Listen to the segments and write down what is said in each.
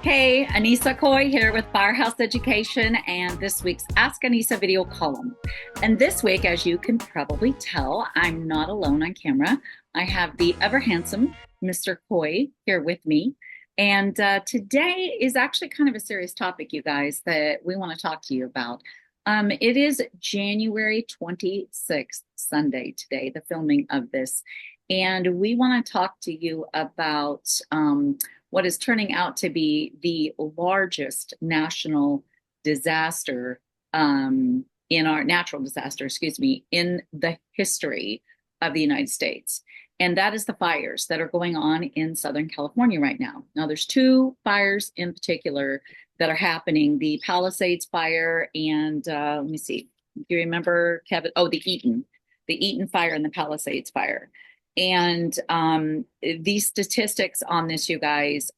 Hey, Annissa Coy here with Firehouse Education and this week's Ask Annissa video column. And this week, as you can probably tell, I'm not alone on camera. I have the ever handsome Mr. Coy here with me. And today is actually kind of a serious topic, you guys, that we want to talk to you about. It is January 26th, Sunday today, the filming of this. And we want to talk to you about what is turning out to be the largest national disaster in our natural disaster, excuse me, in the history of the United States. And that is the fires that are going on in Southern California right now. Now, there's two fires in particular that are happening, the Palisades fire and let me see, do you remember, Kevin? Oh, the Eaton fire and the Palisades fire. And these statistics on this, you guys,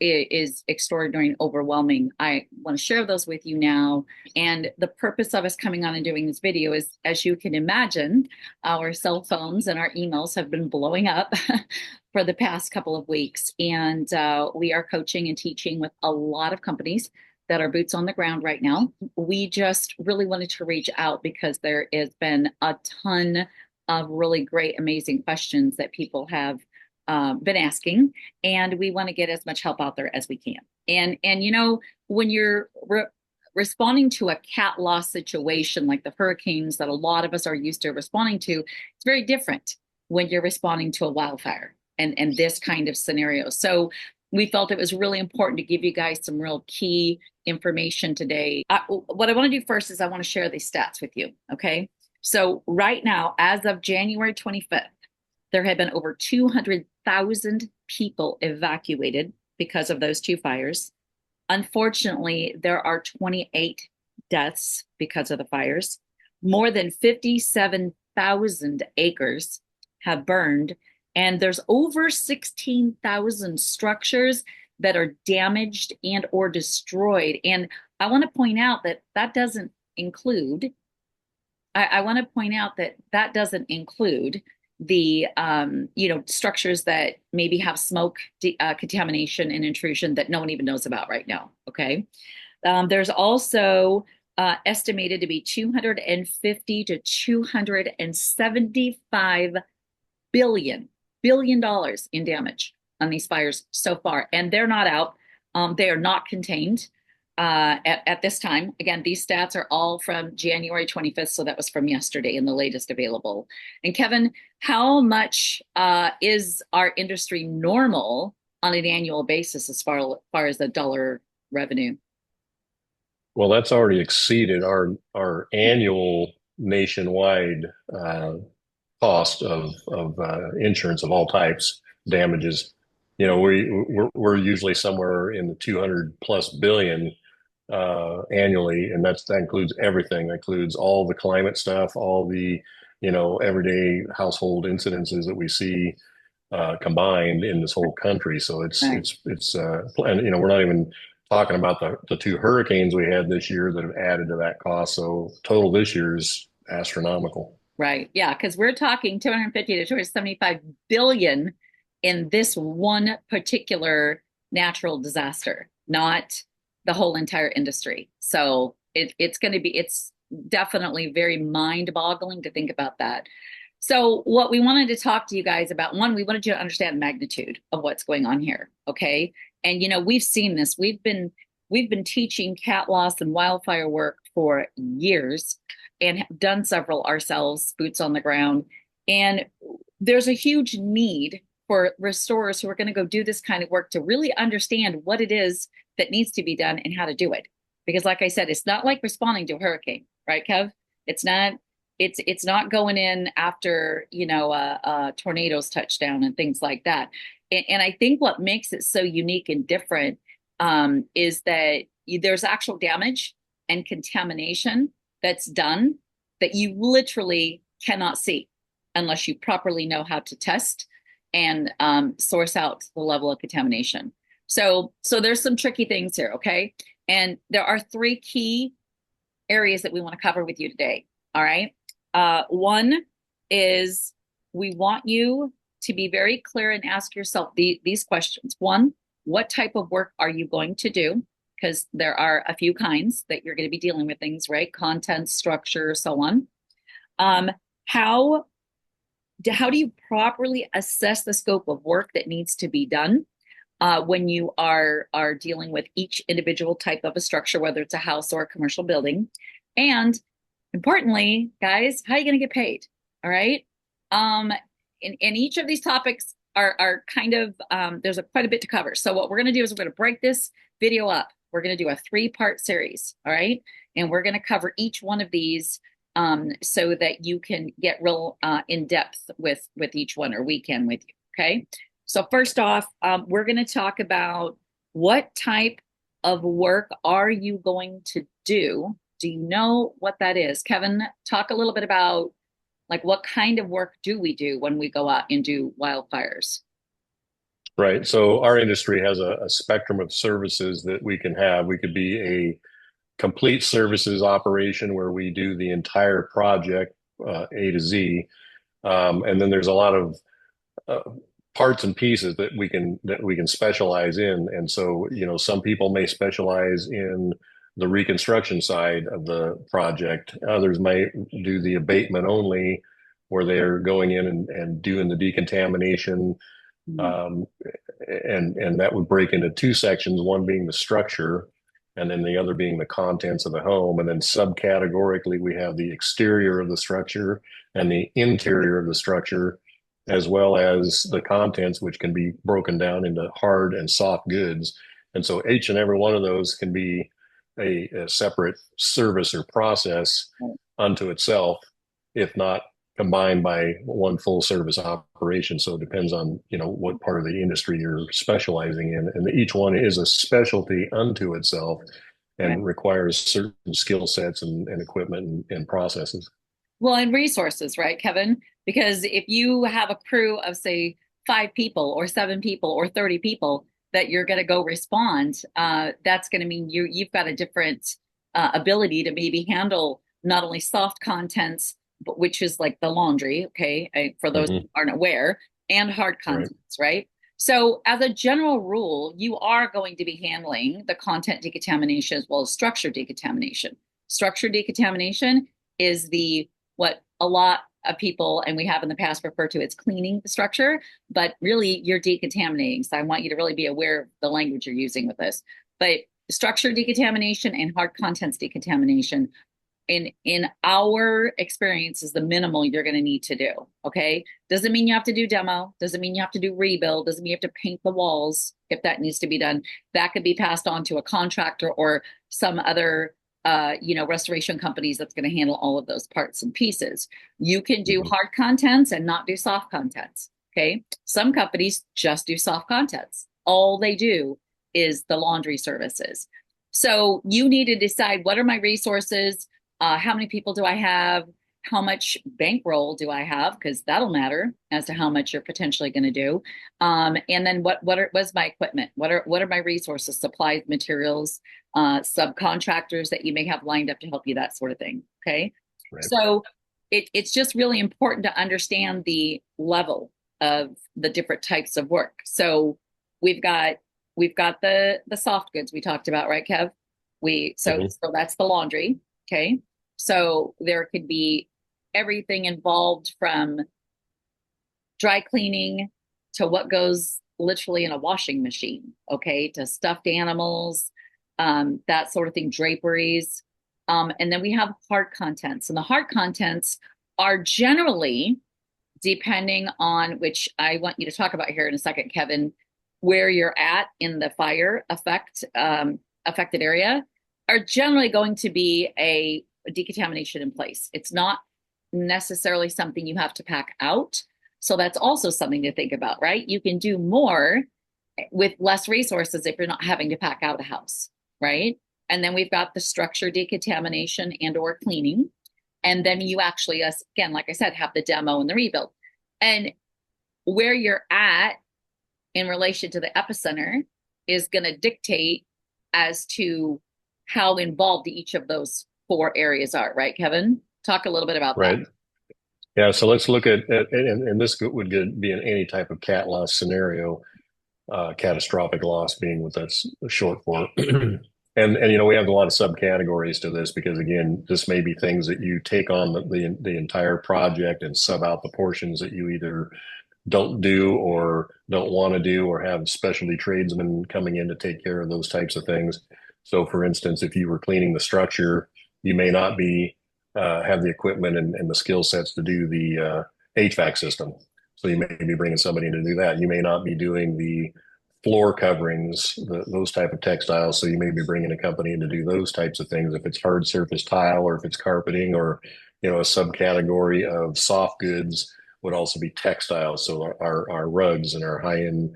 is extraordinary and overwhelming. I want to share those with you now. And the purpose of us coming on and doing this video is, as you can imagine, our cell phones and our emails have been blowing up for the past couple of weeks. And we are coaching and teaching with a lot of companies that are boots on the ground right now. We just really wanted to reach out because there has been a ton of really great, amazing questions that people have been asking, and we want to get as much help out there as we can. And you know, when you're responding to a cat loss situation like the hurricanes that a lot of us are used to responding to, it's very different when you're responding to a wildfire and this kind of scenario. So we felt it was really important to give you guys some real key information today. What I want to do first is I want to share these stats with you, okay? So right now, as of January 25th, there have been over 200,000 people evacuated because of those two fires. Unfortunately, there are 28 deaths because of the fires. More than 57,000 acres have burned, and there's over 16,000 structures that are damaged and or destroyed. And I want to point out that that doesn't include the structures that maybe have smoke contamination and intrusion that no one even knows about right now. Okay, there's also estimated to be 250 to 275 billion dollars in damage on these fires so far, and they're not out. They are not contained. At this time. Again, these stats are all from January 25th, so that was from yesterday and the latest available. And Kevin, how much is our industry normal on an annual basis as far as the dollar revenue? Well, that's already exceeded our annual nationwide cost of insurance of all types damages. You know, we're usually somewhere in the 200 plus billion annually, and that includes everything. That includes all the climate stuff, all the everyday household incidences that we see combined in this whole country. So Right. and we're not even talking about the two hurricanes we had this year that have added to that cost. So total this year is astronomical. Right. Yeah, because we're talking 250 to 275 billion in this one particular natural disaster, not the whole entire industry. So it's definitely very mind-boggling to think about that. So what we wanted to talk to you guys about, one, we wanted you to understand the magnitude of what's going on here. Okay. And we've seen this. We've been teaching cat loss and wildfire work for years and have done several ourselves, boots on the ground. And there's a huge need for restorers who are going to go do this kind of work to really understand what it is that needs to be done and how to do it. Because like I said, it's not like responding to a hurricane, right, Kev? It's not going in after, tornadoes touchdown and things like that. And I think what makes it so unique and different is that there's actual damage and contamination that's done that you literally cannot see unless you properly know how to test and source out the level of contamination. So there's some tricky things here, okay? And there are three key areas that we want to cover with you today, all right? One is we want you to be very clear and ask yourself these questions. One, what type of work are you going to do? Because there are a few kinds that you're going to be dealing with things, right? Content, structure, so on. Um, how how do you properly assess the scope of work that needs to be done when you are dealing with each individual type of a structure, whether it's a house or a commercial building? And importantly, guys, how are you going to get paid? All right. Um, and each of these topics are kind of there's quite a bit to cover. So what we're going to do is we're going to break this video up. We're going to do a 3-part series. All right, and we're going to cover each one of these so that you can get real in depth with each one, or we can with you. Okay. So first off, we're going to talk about what type of work are you going to do? Do you know what that is? Kevin, talk a little bit about like what kind of work do we do when we go out and do wildfires? Right. So our industry has a spectrum of services that we can have. We could be a complete services operation where we do the entire project, A to Z. And then there's a lot of uh, parts and pieces that we can specialize in. And so, some people may specialize in the reconstruction side of the project. Others might do the abatement only, where they're going in and doing the decontamination. Mm. Um, and that would break into two sections, one being the structure, and then the other being the contents of the home. And then subcategorically, we have the exterior of the structure and the interior of the structure, as well as the contents, which can be broken down into hard and soft goods. And so each and every one of those can be a separate service or process unto itself, if not combined by one full service operation. So it depends on, what part of the industry you're specializing in. And each one is a specialty unto itself Right. and requires certain skill sets and equipment and processes. Well, and resources, right, Kevin? Because if you have a crew of, say, 5 people or 7 people or 30 people that you're going to go respond, that's going to mean you've got a different ability to maybe handle not only soft contents, but which is like the laundry, okay, for those who Mm-hmm. aren't aware, and hard Right. contents, right? So, as a general rule, you are going to be handling the content decontamination as well as structure decontamination. Structure decontamination is the what a lot of people, and we have in the past referred to as cleaning the structure, but really you're decontaminating. So I want you to really be aware of the language you're using with this. But structure decontamination and hard contents decontamination in our experience is the minimal you're going to need to do. Okay. Doesn't mean you have to do demo. Doesn't mean you have to do rebuild. Doesn't mean you have to paint the walls if that needs to be done. That could be passed on to a contractor or some other restoration companies that's going to handle all of those parts and pieces. You can do Mm-hmm. hard contents and not do soft contents. Okay. Some companies just do soft contents. All they do is the laundry services. So you need to decide, what are my resources? How many people do I have? How much bankroll do I have? Because that'll matter as to how much you're potentially going to do. And then what's my equipment? What are my resources, supplies, materials, subcontractors that you may have lined up to help you, that sort of thing. Okay. Right. So it's just really important to understand the level of the different types of work. So we've got the soft goods we talked about, right, Kev? So Mm-hmm. so that's the laundry. Okay. So there could be everything involved from dry cleaning to what goes literally in a washing machine, okay, to stuffed animals, that sort of thing, draperies. And then we have hard contents. And the hard contents are generally, depending on which I want you to talk about here in a second, Kevin, where you're at in the fire affected area, are generally going to be a decontamination in place. It's not necessarily something you have to pack out. So that's also something to think about, right? You can do more with less resources if you're not having to pack out a house, right? And then we've got the structure decontamination and or cleaning. And then you actually, again, like I said, have the demo and the rebuild. And where you're at in relation to the epicenter is going to dictate as to how involved each of those 4 areas are, right, Kevin? Talk a little bit about that. Right. Yeah. So let's look at and this would be in any type of cat loss scenario. catastrophic loss being what that's short for. And we have a lot of subcategories to this because again, this may be things that you take on the entire project and sub out the portions that you either don't do or don't want to do or have specialty tradesmen coming in to take care of those types of things. So for instance, if you were cleaning the structure, you may not be have the equipment and the skill sets to do the HVAC system. So you may be bringing somebody in to do that. You may not be doing the floor coverings, those type of textiles. So you may be bringing a company in to do those types of things. If it's hard surface tile or if it's carpeting or, a subcategory of soft goods would also be textiles. So our rugs and our high end,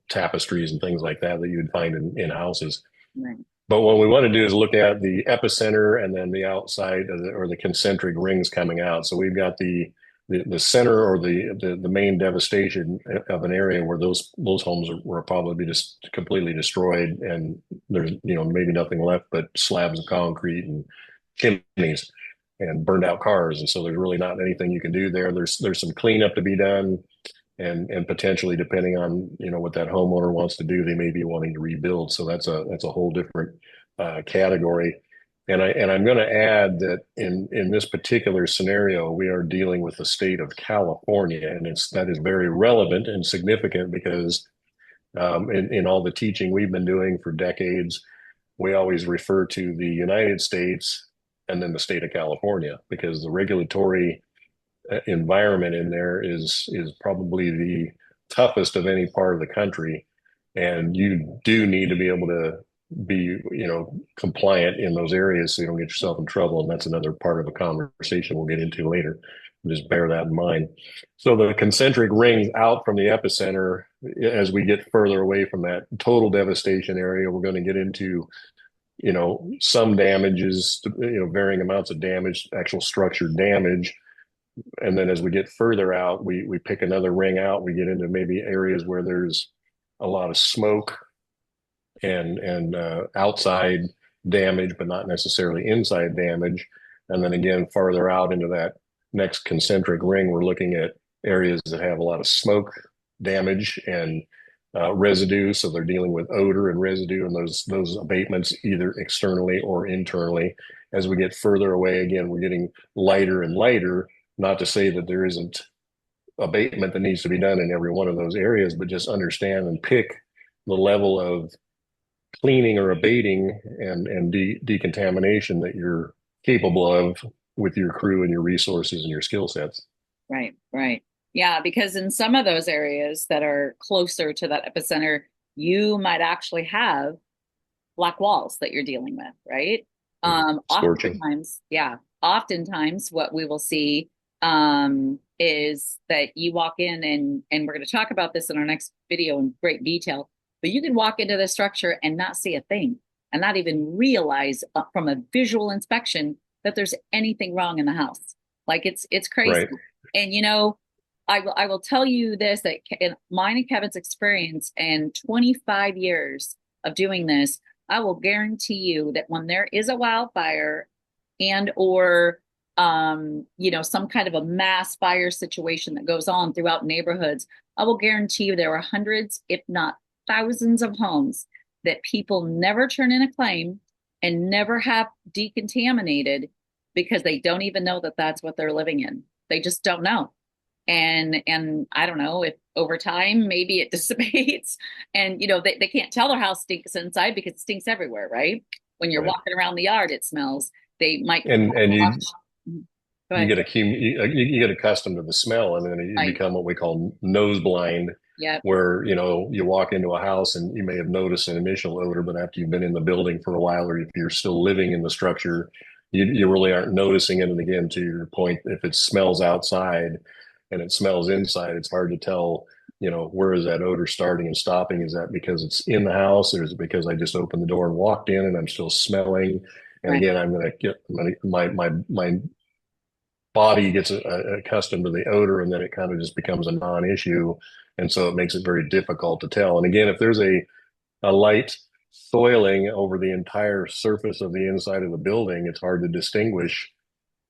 tapestries and things like that you'd find in houses. Right. But what we want to do is look at the epicenter and then the outside or the concentric rings coming out. So we've got the center or the main devastation of an area where those homes were probably just completely destroyed and there's maybe nothing left but slabs of concrete and chimneys and burned out cars, and so there's really not anything you can do there. There's some cleanup to be done, and potentially depending on what that homeowner wants to do, they may be wanting to rebuild. So that's a whole different category. And I'm going to add that in this particular scenario, we are dealing with the state of California, and that is very relevant and significant because in all the teaching we've been doing for decades, we always refer to the United States and then the state of California because the regulatory environment in there is probably the toughest of any part of the country, and you do need to be able to be compliant in those areas so you don't get yourself in trouble. And that's another part of a conversation we'll get into later. Just bear that in mind. So the concentric rings out from the epicenter, as we get further away from that total devastation area, we're going to get into some damages, varying amounts of damage, actual structure damage. And then as we get further out, we pick another ring out. We get into maybe areas where there's a lot of smoke and outside damage, but not necessarily inside damage. And then again, farther out into that next concentric ring, we're looking at areas that have a lot of smoke damage and residue. So they're dealing with odor and residue and those abatements either externally or internally. As we get further away, again, we're getting lighter and lighter. Not to say that there isn't abatement that needs to be done in every one of those areas, but just understand and pick the level of cleaning or abating and decontamination that you're capable of with your crew and your resources and your skill sets. Right, right. Yeah, because in some of those areas that are closer to that epicenter, you might actually have black walls that you're dealing with, right? Scorching. Oftentimes what we will see is that you walk in and we're going to talk about this in our next video in great detail, but you can walk into the structure and not see a thing and not even realize from a visual inspection that there's anything wrong in the house. Like it's crazy. Right. And I will tell you this, that in mine and Kevin's experience and 25 years of doing this, I will guarantee you that when there is a wildfire and or some kind of a mass fire situation that goes on throughout neighborhoods, I will guarantee you there are hundreds, if not thousands of homes that people never turn in a claim and never have decontaminated because they don't even know that that's what they're living in. They just don't know. And I don't know if over time, maybe it dissipates and, they can't tell their house stinks inside because it stinks everywhere, right? When you're walking around the yard, it smells. They might. And you get accustomed to the smell, and then you become what we call nose blind. Yeah. Where you walk into a house and you may have noticed an initial odor, but after you've been in the building for a while, or if you're still living in the structure, you really aren't noticing it. And again, to your point, if it smells outside and it smells inside, it's hard to tell. Where is that odor starting and stopping? Is that because it's in the house, or is it because I just opened the door and walked in and I'm still smelling? And again, I'm going to get my body gets accustomed to the odor, and then it kind of just becomes a non-issue. And so it makes it very difficult to tell. And again, if there's a light soiling over the entire surface of the inside of the building, it's hard to distinguish,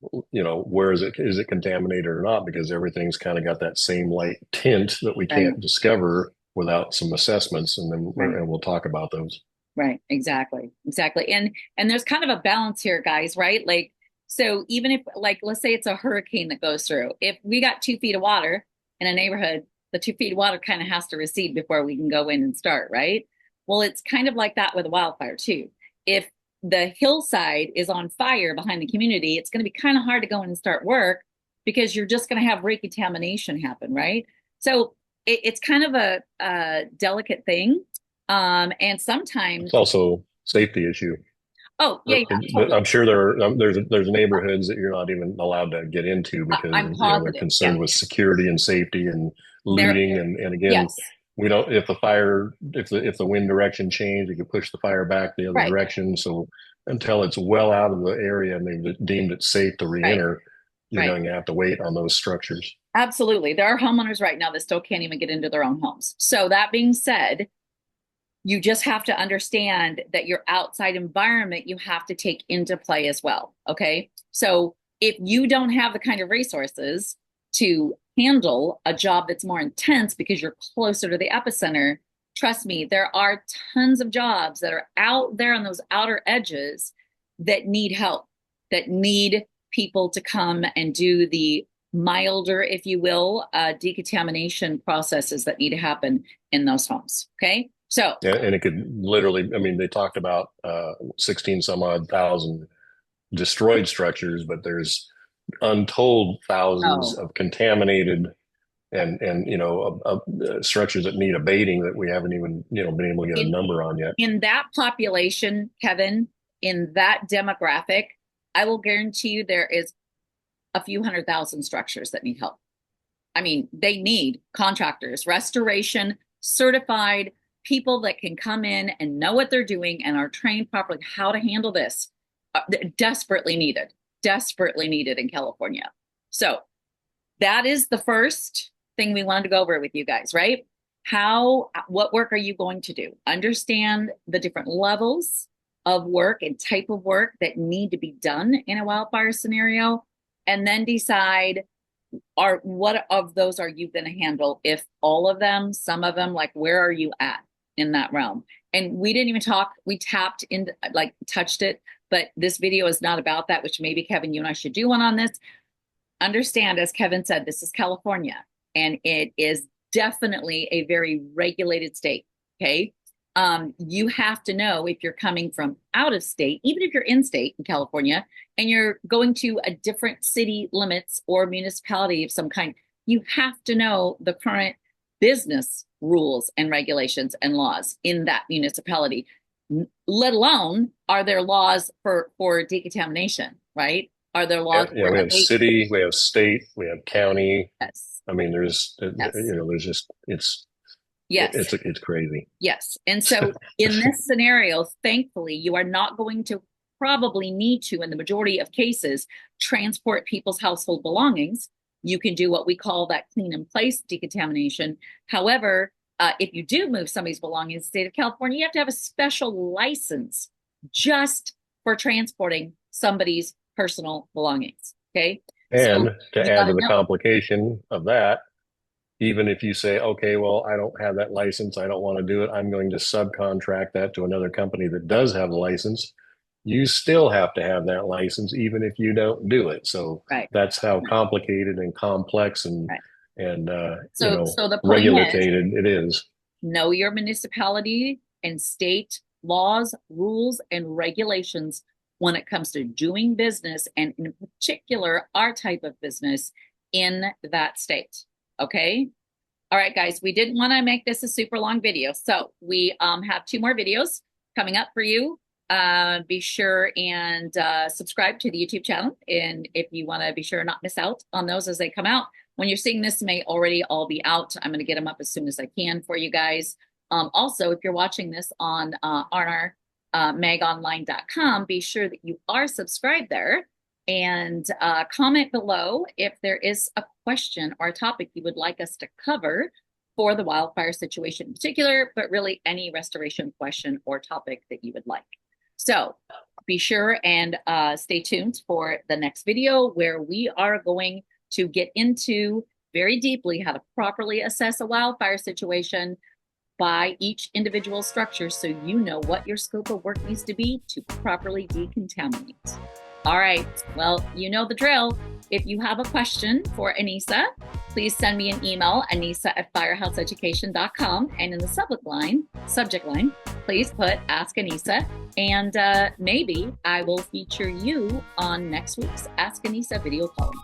where is it contaminated or not, because everything's kind of got that same light tint that we can't discover without some assessments, and then Right. and we'll talk about those. Right, exactly. Exactly. And there's kind of a balance here, guys, right? Like, so even if, like, let's say it's a hurricane that goes through, if we got 2 feet of water in a neighborhood, the 2 feet of water kind of has to recede before we can go in and start, right? Well, it's kind of like that with a wildfire too. If the hillside is on fire behind the community, it's going to be kind of hard to go in and start work because you're just going to have recontamination happen, right? So it's kind of a delicate thing. And It's sometimes, also a safety issue. oh yeah, yeah, But totally. I'm sure there's neighborhoods that you're not even allowed to get into because I'm they're positive. Yeah, concerned with security and safety and there. looting, and again, Yes, we don't, if the fire, if the wind direction changed, you could push the fire back the other right, direction. So until it's well out of the area and they've deemed it safe to right, re-enter, you're right. going to have to wait on those structures. Absolutely. There are homeowners right now that still can't even get into their own homes. So that being said, you just have to understand that your outside environment you have to take into play as well. Okay. So if you don't have the kind of resources to handle a job that's more intense because you're closer to the epicenter, trust me, there are tons of jobs that are out there on those outer edges that need help, that need people to come and do the milder, if you will, decontamination processes that need to happen in those homes. Okay. So, Yeah, and it could literally, I mean, they talked about 16 some odd thousand destroyed structures, but there's untold thousands oh, of contaminated and structures that need abating that we haven't even been able to get a in number on yet. in that population, Kevin, in that demographic, I will guarantee you there is a few 100,000 structures that need help. I mean, they need contractors, restoration, certified people that can come in and know what they're doing and are trained properly how to handle this. Desperately needed in California. So that is the first thing we wanted to go over with you guys, right? What work are you going to do? Understand the different levels of work and type of work that need to be done in a wildfire scenario, and then decide what of those are you going to handle? If all of them, some of them, like where are you at in that realm? And we didn't even talk, we tapped into, like touched it, but this video is not about that, which maybe Kevin, you and I should do one on this. Understand, as Kevin said, this is California and it is definitely a very regulated state. Okay. You have to know if you're coming from out of state, even if you're in state in California and you're going to a different city limits or municipality of some kind, you have to know the current business rules and regulations and laws in that municipality, let alone are there laws for decontamination, right? Are there Yeah, laws yeah, for we have abate? city, we have state, we have county. Yes. I mean, Yes. there's just Yes. it's crazy. Yes. And so in this scenario, thankfully, you are not going to probably need to, in the majority of cases, transport people's household belongings. You can do what we call that clean in place decontamination. However, if you do move somebody's belongings in the state of California, you have to have a special license just for transporting somebody's personal belongings. Okay. So And to you add got to to the know. complication of that, even if you say, okay, well, I don't have that license, I don't want to do it, I'm going to subcontract that to another company that does have a license, you still have to have that license, even if you don't do it. So Right. that's how Right. complicated and complex Right. and So the point is, regulated it is. know your municipality and state laws, rules, and regulations when it comes to doing business, and in particular, our type of business in that state. Okay. All right, guys, we didn't want to make this a super long video. So we have 2 more videos coming up for you. Be sure and subscribe to the YouTube channel. And if you want to be sure not miss out on those as they come out. When you're seeing this, may already all be out. I'm going to get them up as soon as I can for you guys. Also, if you're watching this on our magonline.com, be sure that you are subscribed there and comment below if there is a question or a topic you would like us to cover for the wildfire situation in particular, but really any restoration question or topic that you would like. So be sure and stay tuned for the next video where we are going to get into very deeply how to properly assess a wildfire situation, by each individual structure so you know what your scope of work needs to be to properly decontaminate. All right, well, you know the drill. If you have a question for Annissa, please send me an email, annissa@firehouseeducation.com, and in the subject line, please put Ask Annissa, and maybe I will feature you on next week's Ask Annissa video column.